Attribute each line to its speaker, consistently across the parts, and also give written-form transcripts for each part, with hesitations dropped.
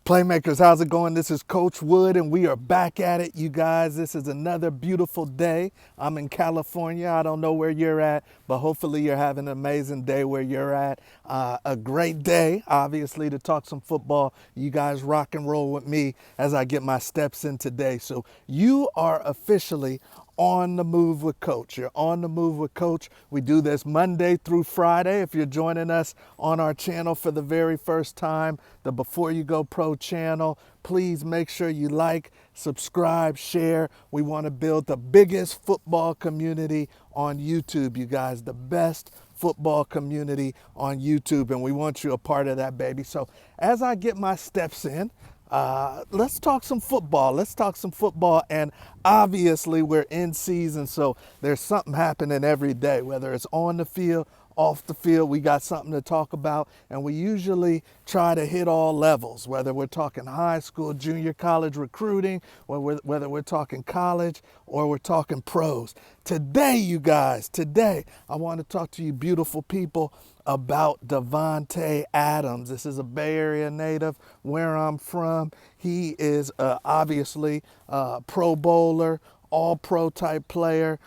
Speaker 1: Playmakers, how's it going? This is Coach Wood, and we are back at it, you guys. This is another beautiful day. I'm in California. I don't know where you're at, but hopefully you're having an amazing day where you're at. A great day, obviously, to talk some football. You guys rock and roll with me as I get my steps in today. So you are officially on the move with Coach. You're on the move with Coach. We do this Monday through Friday. If you're joining us on our channel for the very first time, the Before You Go Pro channel, please make sure you like, subscribe, share. We want to build the biggest football community on YouTube, you guys, the best football community on YouTube, and we want you a part of that, baby. So as I get my steps in, let's talk some football. Let's talk some football. And obviously we're in season, so there's something happening every day, whether it's on the field, off the field. We got something to talk about, and we usually try to hit all levels, whether we're talking high school, junior college recruiting, or whether we're talking college or we're talking pros. Today, you guys, I want to talk to you beautiful people about DeVante Adams. This is a Bay Area native where I'm from. He is obviously a Pro Bowler, all-pro type player,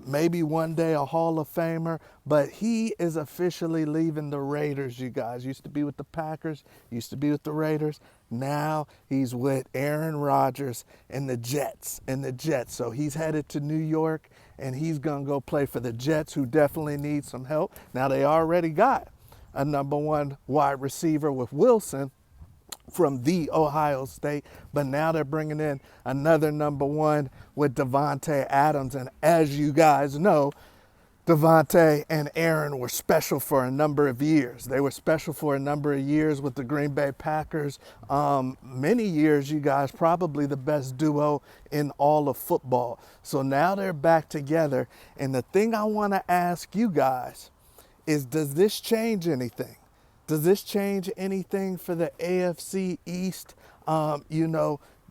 Speaker 1: maybe one day a Hall of Famer, but he is officially leaving the Raiders, you guys. Used to be with the Packers, used to be with the Raiders. Now he's with Aaron Rodgers and the Jets. So he's headed to New York, and he's going to go play for the Jets, who definitely need some help. Now, they already got a number one wide receiver with Wilson from the Ohio State, but now they're bringing in another number one with DeVante Adams. And as you guys know, DeVante and Aaron were special for a number of years. They were special for a number of years with the Green Bay Packers. Many years, you guys, probably the best duo in all of football. So now they're back together. And the thing I want to ask you guys is, does this change anything? Does this change anything for the AFC East?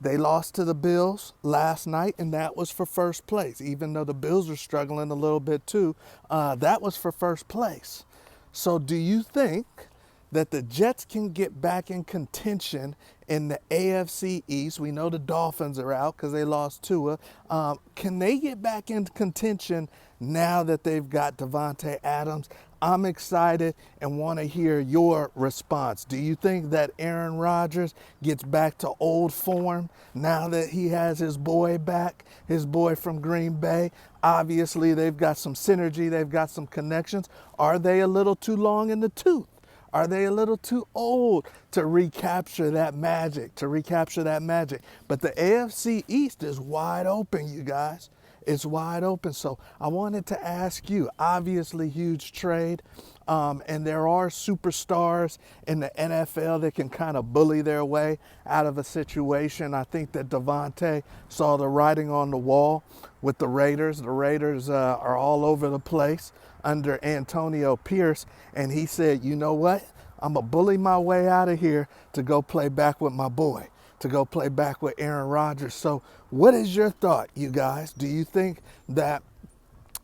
Speaker 1: They lost to the Bills last night, and that was for first place. Even though the Bills are struggling a little bit too, that was for first place. So do you think that the Jets can get back in contention in the AFC East? We know the Dolphins are out because they lost Tua. Can they get back in contention now that they've got DeVante Adams? I'm excited and want to hear your response. Do you think that Aaron Rodgers gets back to old form now that he has his boy back, his boy from Green Bay? Obviously, they've got some synergy. They've got some connections. Are they a little too long in the tooth? Are they a little too old to recapture that magic, But the AFC East is wide open, you guys. It's wide open. So I wanted to ask you, obviously huge trade, and there are superstars in the NFL that can kind of bully their way out of a situation. I think that DeVante saw the writing on the wall with the Raiders. The Raiders are all over the place under Antonio Pierce, and he said, you know what? I'm going to bully my way out of here to go play back with my boy, to go play back with Aaron Rodgers. So what is your thought, you guys? Do you think that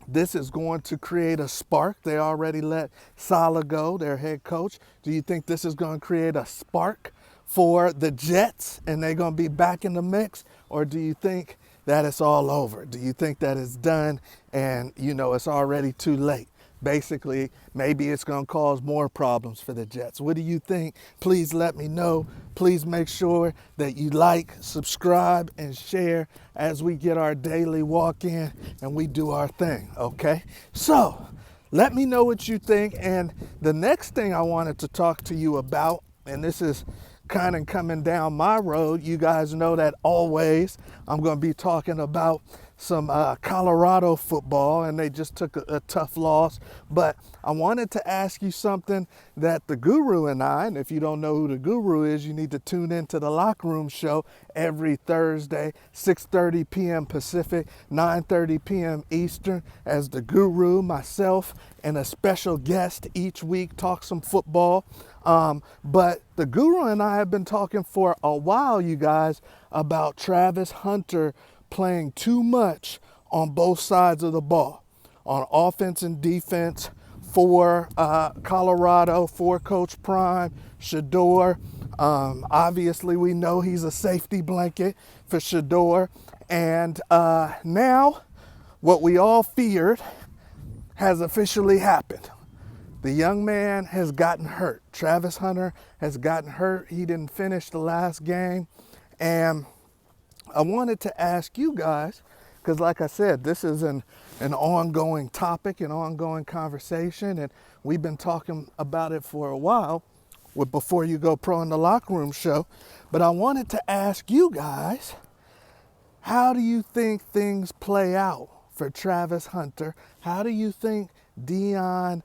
Speaker 1: this is going to create a spark? They already let Saleh go, their head coach. Do you think this is going to create a spark for the Jets and they're going to be back in the mix? Or do you think that it's all over? Do you think that it's done and, it's already too late? Basically, maybe it's going to cause more problems for the Jets. What do you think? Please let me know. Please make sure that you like, subscribe, and share as we get our daily walk in and we do our thing, okay? So let me know what you think. And the next thing I wanted to talk to you about, and this is kind of coming down my road, you guys know that always I'm going to be talking about some Colorado football, and they just took a tough loss. But I wanted to ask you something that the Guru and I, and if you don't know who the Guru is, you need to tune into the Locker Room Show every Thursday, 6:30 p.m. Pacific, 9:30 p.m. Eastern, as the Guru, myself, and a special guest each week talk some football. But the Guru and I have been talking for a while, you guys, about Travis Hunter playing too much on both sides of the ball, on offense and defense, for Colorado, for Coach Prime, Shador. Obviously, we know he's a safety blanket for Shador. And now, what we all feared has officially happened. The young man has gotten hurt. Travis Hunter has gotten hurt. He didn't finish the last game. And I wanted to ask you guys, because like I said, this is an ongoing topic, an ongoing conversation, and we've been talking about it for a while with Before You Go Pro in the Locker Room show. But I wanted to ask you guys, how do you think things play out for Travis Hunter? How do you think Deion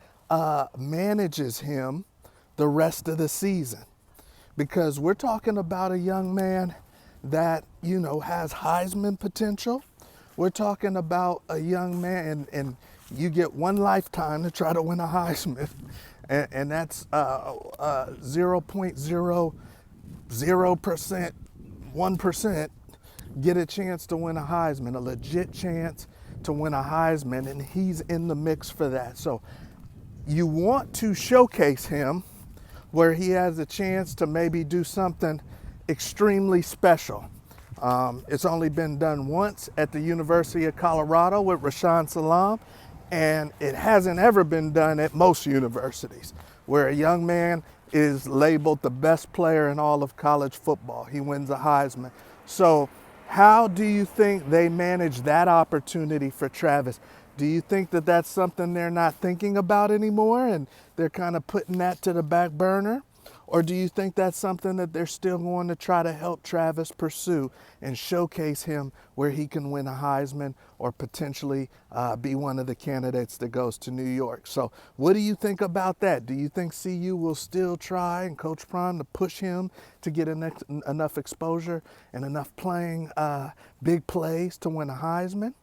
Speaker 1: manages him the rest of the season? Because we're talking about a young man that, you know, has Heisman potential. We're talking about a young man, and you get one lifetime to try to win a Heisman, and that's 0.00%, 1% get a chance to win a Heisman, a legit chance to win a Heisman, and he's in the mix for that. So you want to showcase him where he has a chance to maybe do something extremely special. It's only been done once at the University of Colorado with Rashaan Salam, and it hasn't ever been done at most universities, where a young man is labeled the best player in all of college football. He wins a Heisman. So how do you think they manage that opportunity for Travis? Do you think that that's something they're not thinking about anymore and they're kind of putting that to the back burner? Or do you think that's something that they're still going to try to help Travis pursue and showcase him where he can win a Heisman or potentially be one of the candidates that goes to New York? So what do you think about that? Do you think CU will still try and Coach Prime to push him to get enough exposure and enough playing big plays to win a Heisman?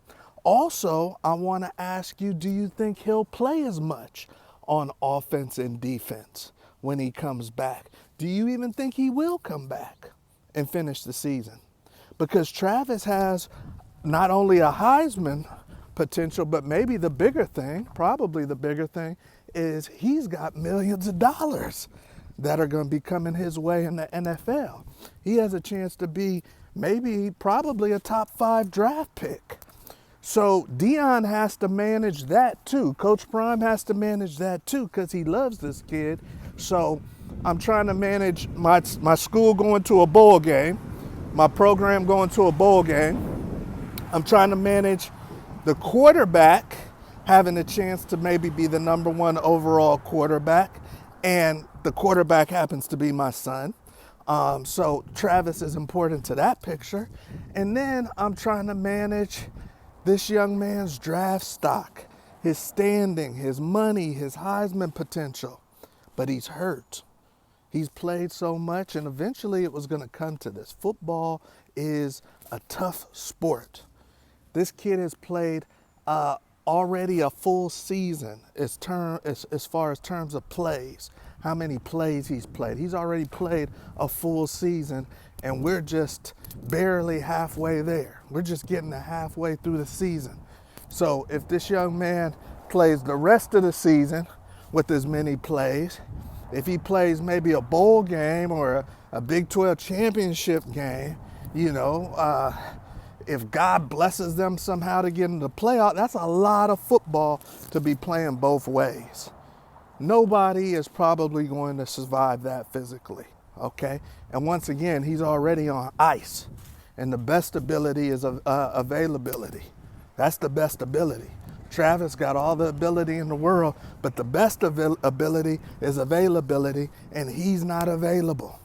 Speaker 1: Also, I want to ask you, do you think he'll play as much on offense and defense when he comes back? Do you even think he will come back and finish the season? Because Travis has not only a Heisman potential, but maybe the bigger thing, probably the bigger thing, is he's got millions of dollars that are going to be coming his way in the NFL. He has a chance to be probably a top 5 draft pick. So Deion has to manage that too. Coach Prime has to manage that too because he loves this kid. So I'm trying to manage my school going to a bowl game, my program going to a bowl game. I'm trying to manage the quarterback having a chance to maybe be the number 1 overall quarterback, and the quarterback happens to be my son. So Travis is important to that picture. And then I'm trying to manage this young man's draft stock, his standing, his money, his Heisman potential. But he's hurt. He's played so much, and eventually it was going to come to this. Football is a tough sport. This kid has played already a full season as far as terms of plays, how many plays he's played. He's already played a full season, and we're just barely halfway there. We're just getting halfway through the season. So if this young man plays the rest of the season with as many plays, if he plays maybe a bowl game or a Big 12 championship game, if God blesses them somehow to get into the playoff, that's a lot of football to be playing both ways. Nobody is probably going to survive that physically, okay? And once again, he's already on ice, and the best ability is availability. That's the best ability. Travis got all the ability in the world, but the best ability is availability, and he's not available.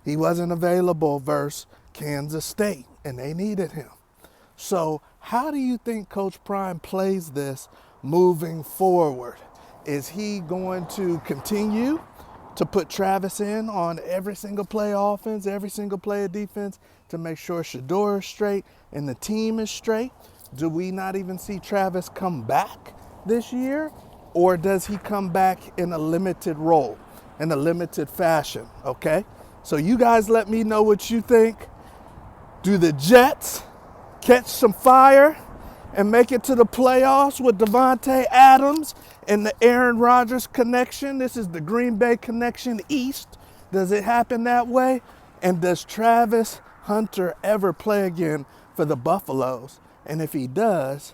Speaker 1: He wasn't available versus Kansas State, and they needed him. So how do you think Coach Prime plays this moving forward? Is he going to continue to put Travis in on every single play offense, every single play of defense to make sure Shador is straight and the team is straight? Do we not even see Travis come back this year? Or does he come back in a limited role, in a limited fashion, okay? So you guys let me know what you think. Do the Jets catch some fire and make it to the playoffs with DeVante Adams and the Aaron Rodgers connection? This is the Green Bay connection East. Does it happen that way? And does Travis Hunter ever play again for the Buffaloes? And if he does,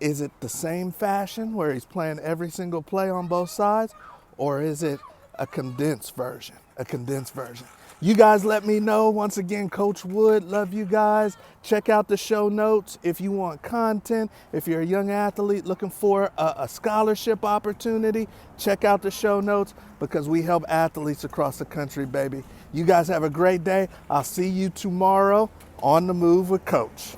Speaker 1: is it the same fashion where he's playing every single play on both sides? Or is it a condensed version? A condensed version. You guys let me know. Once again, Coach Wood, love you guys. Check out the show notes if you want content. If you're a young athlete looking for a scholarship opportunity, check out the show notes because we help athletes across the country, baby. You guys have a great day. I'll see you tomorrow on The Move with Coach.